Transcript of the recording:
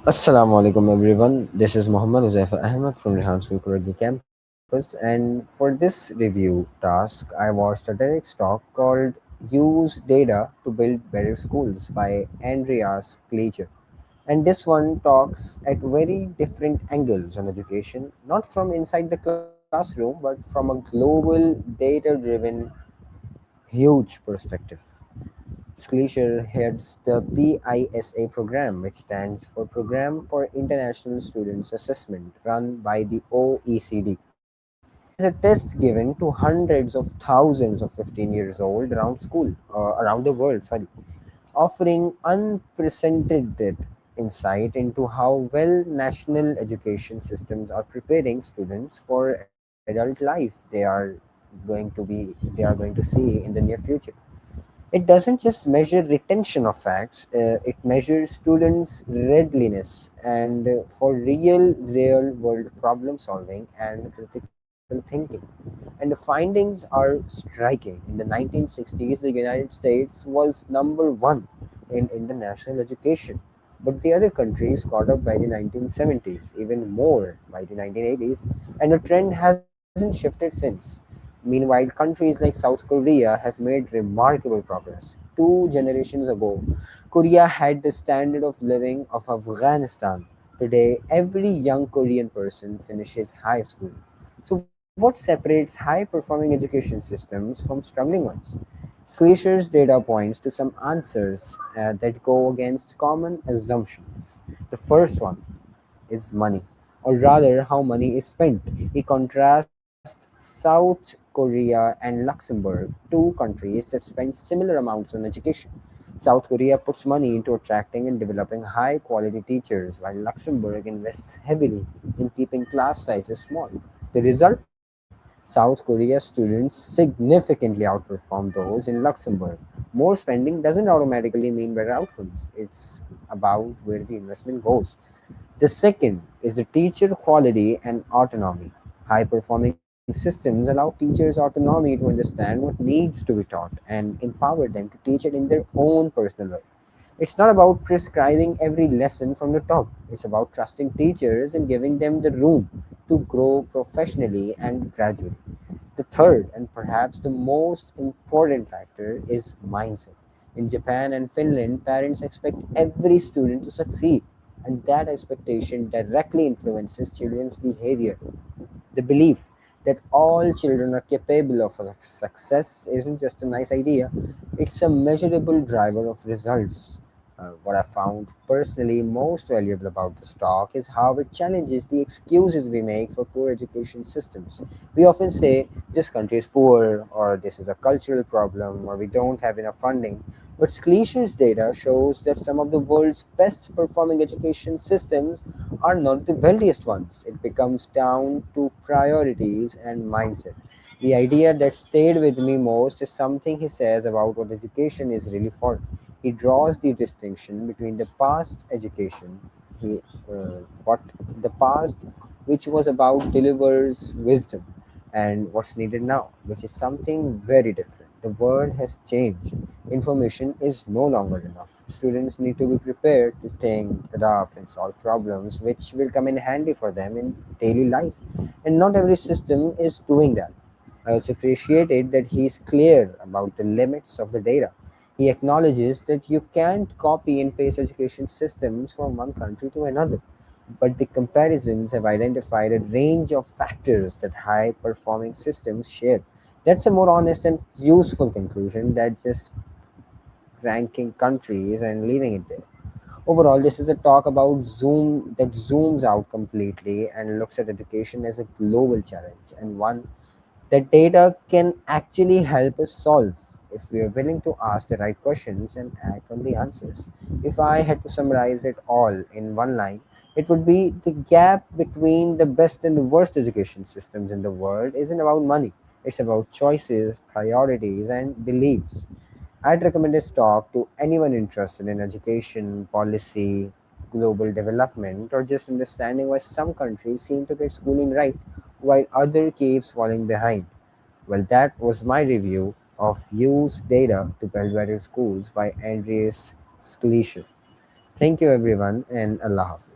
Assalamu alaikum everyone. This is Huzaifah Ahmed from Rehan Korangi campus, and for this review task, I watched a TEDx talk called "Use Data to Build Better Schools" by Andreas Schleicher. And this one talks at very different angles on education, not from inside the classroom, but from a global, data-driven, huge perspective. Schleicher heads the PISA program, which stands for Program for International Students Assessment, run by the OECD. It is a test given to hundreds of thousands of 15 years old around the world, offering unprecedented insight into how well national education systems are preparing students for adult life they are going to see in the near future. It doesn't just measure retention of facts, it measures students' readiness and for real world problem solving and critical thinking. And the findings are striking. In the 1960s, the United States was number one in international education. But the other countries caught up by the 1970s, even more by the 1980s, and the trend hasn't shifted since. Meanwhile, countries like South Korea have made remarkable progress. 2 generations ago, Korea had the standard of living of Afghanistan. Today, every young Korean person finishes high school. So, what separates high performing education systems from struggling ones? Schleicher's data points to some answers that go against common assumptions. The first one is money, or rather, how money is spent. He contrasts South Korea and Luxembourg, two countries that spend similar amounts on education. South Korea puts money into attracting and developing high quality teachers, while Luxembourg invests heavily in keeping class sizes small. The result? South Korea students significantly outperform those in Luxembourg. More spending doesn't automatically mean better outcomes, it's about where the investment goes. The second is the teacher quality and autonomy. High performing systems allow teachers autonomy to understand what needs to be taught and empower them to teach it in their own personal way. It's not about prescribing every lesson from the top. It's about trusting teachers and giving them the room to grow professionally and gradually. The third, and perhaps the most important factor, is mindset. In Japan and Finland, parents expect every student to succeed, and that expectation directly influences children's behavior. The belief that all children are capable of success isn't just a nice idea, it's a measurable driver of results. What I found personally most valuable about this talk is how it challenges the excuses we make for poor education systems. We often say, this country is poor, or this is a cultural problem, or we don't have enough funding. But Schleicher's data shows that some of the world's best performing education systems are not the wealthiest ones. It becomes down to priorities and mindset. The idea that stayed with me most is something he says about what education is really for. He draws the distinction between the past education, he, what the past, which was about delivers wisdom, and what's needed now, which is something very different. The world has changed. Information is no longer enough. Students need to be prepared to think, adapt, and solve problems, which will come in handy for them in daily life. And not every system is doing that. I also appreciated that he is clear about the limits of the data. He acknowledges that you can't copy and paste education systems from one country to another, but the comparisons have identified a range of factors that high performing systems share. That's a more honest and useful conclusion than just ranking countries and leaving it there. Overall, this is a talk about Zoom that zooms out completely and looks at education as a global challenge and one that data can actually help us solve if we are willing to ask the right questions and act on the answers. If I had to summarize it all in one line, it would be the gap between the best and the worst education systems in the world isn't about money. It's about choices, priorities, and beliefs. I'd recommend this talk to anyone interested in education, policy, global development, or just understanding why some countries seem to get schooling right while other keeps falling behind. Well, that was my review of Use Data to Build Better Schools by Andreas Schleicher. Thank you everyone and Allah Hafiz.